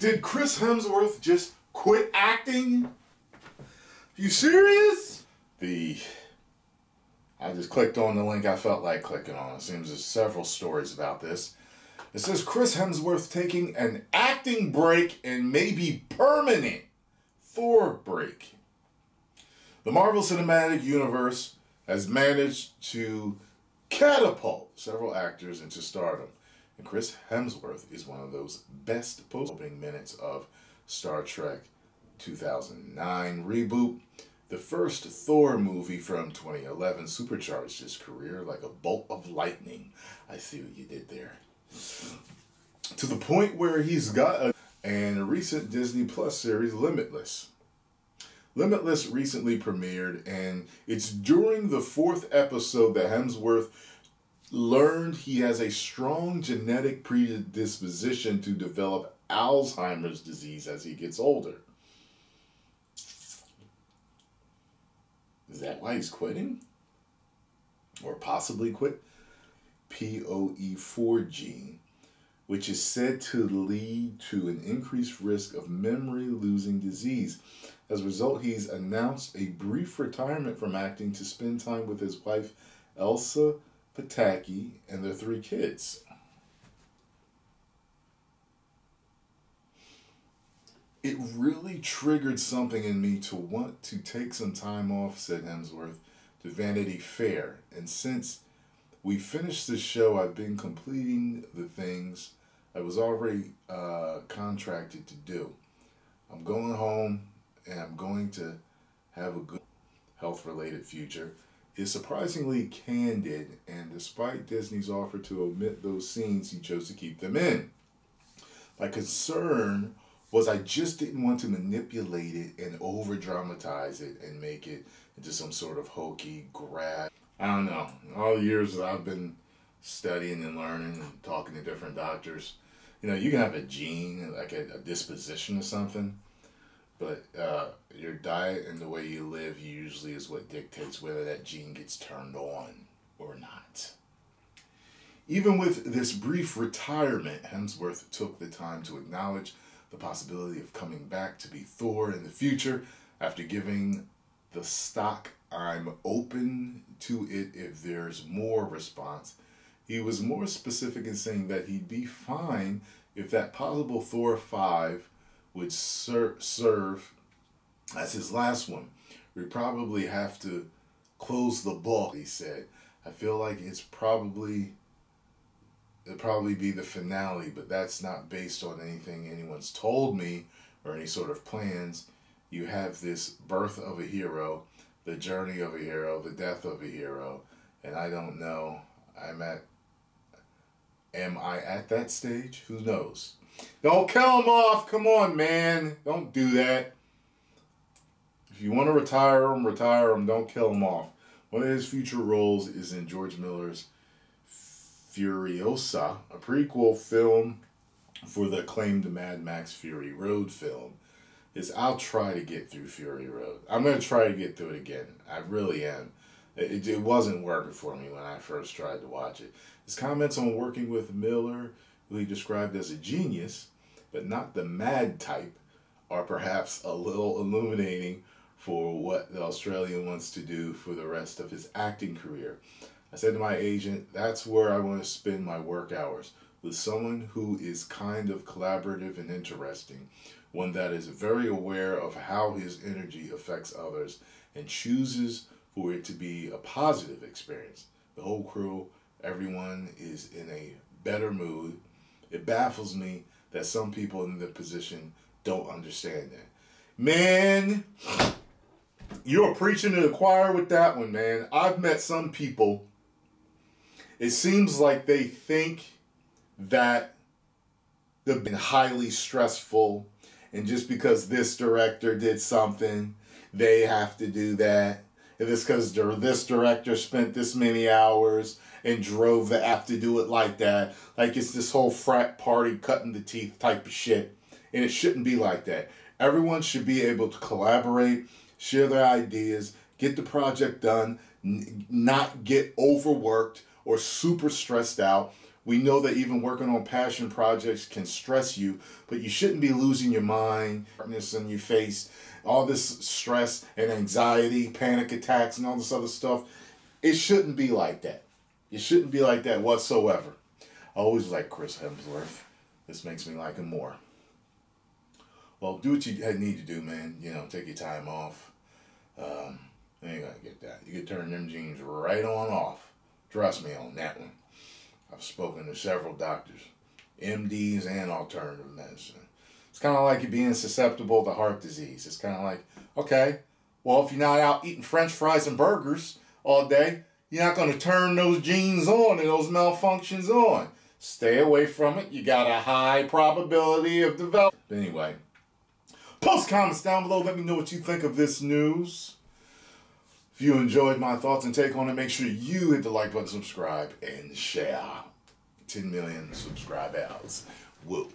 Did Chris Hemsworth just quit acting? You serious? I just clicked on the link I felt like clicking on. It seems there's several stories about this. It says Chris Hemsworth taking an acting break and maybe permanent Thor break. The Marvel Cinematic Universe has managed to catapult several actors into stardom, and Chris Hemsworth is one of those best post-opening minutes of Star Trek 2009 reboot. The first Thor movie from 2011 supercharged his career like a bolt of lightning. I see what you did there. To the point where he's got a recent Disney Plus series, Limitless. Limitless recently premiered, and it's during the 4th episode that Hemsworth learned he has a strong genetic predisposition to develop Alzheimer's disease as he gets older. Is that why he's quitting? Or possibly quit? POE4 gene, which is said to lead to an increased risk of memory-losing disease. As a result, he's announced a brief retirement from acting to spend time with his wife, Elsa Pataky, and their 3 kids. It really triggered something in me to want to take some time off, said Hemsworth to Vanity Fair. And since we finished this show, I've been completing the things I was already contracted to do. I'm going home and I'm going to have a good health-related future. Is surprisingly candid, and despite Disney's offer to omit those scenes, he chose to keep them in. My concern was I just didn't want to manipulate it and over-dramatize it and make it into some sort of hokey grab. I don't know. All the years that I've been studying and learning and talking to different doctors, you know, you can have a gene, like a disposition or something, but your diet and the way you live usually is what dictates whether that gene gets turned on or not. Even with this brief retirement, Hemsworth took the time to acknowledge the possibility of coming back to be Thor in the future. After giving the stock "I'm open to it if there's more" response, he was more specific in saying that he'd be fine if that possible Thor 5 would serve as his last one. We'd probably have to close the book, he said. I feel like it'll probably be the finale, but that's not based on anything anyone's told me or any sort of plans. You have this birth of a hero, the journey of a hero, the death of a hero, and I don't know. Am I at that stage? Who knows? Don't kill him off. Come on, man. Don't do that. If you want to retire him, retire him. Don't kill him off. One of his future roles is in George Miller's Furiosa, a prequel film for the acclaimed Mad Max Fury Road film. I'll try to get through Fury Road. I'm going to try to get through it again. I really am. It wasn't working for me when I first tried to watch it. His comments on working with Miller, who he described as a genius, but not the mad type, are perhaps a little illuminating for what the Australian wants to do for the rest of his acting career. I said to my agent, that's where I want to spend my work hours, with someone who is kind of collaborative and interesting, one that is very aware of how his energy affects others and chooses for it to be a positive experience. The whole crew, everyone is in a better mood. It baffles me that some people in the position don't understand that. Man, you're preaching to the choir with that one, man. I've met some people. It seems like they think that they've been highly stressful, and just because this director did something, they have to do that. And it's because this director spent this many hours and drove the have to do it like that. Like it's this whole frat party cutting the teeth type of shit. And it shouldn't be like that. Everyone should be able to collaborate, share their ideas, get the project done, not get overworked or super stressed out, We know that even working on passion projects can stress you, but you shouldn't be losing your mind, darkness in your face, all this stress and anxiety, panic attacks, and all this other stuff. It shouldn't be like that. It shouldn't be like that whatsoever. I always like Chris Hemsworth. This makes me like him more. Well, do what you need to do, man. You know, take your time off. You ain't gonna get that. You can turn them jeans right on off. Trust me on that one. I've spoken to several doctors, MDs and alternative medicine. It's kind of like you being susceptible to heart disease. It's kind of like, okay, well, if you're not out eating French fries and burgers all day, you're not going to turn those genes on and those malfunctions on. Stay away from it. You got a high probability of developing. Anyway, post comments down below. Let me know what you think of this news. If you enjoyed my thoughts and take on it, make sure you hit the like button, subscribe, and share. 10 million subscribers. Whoa.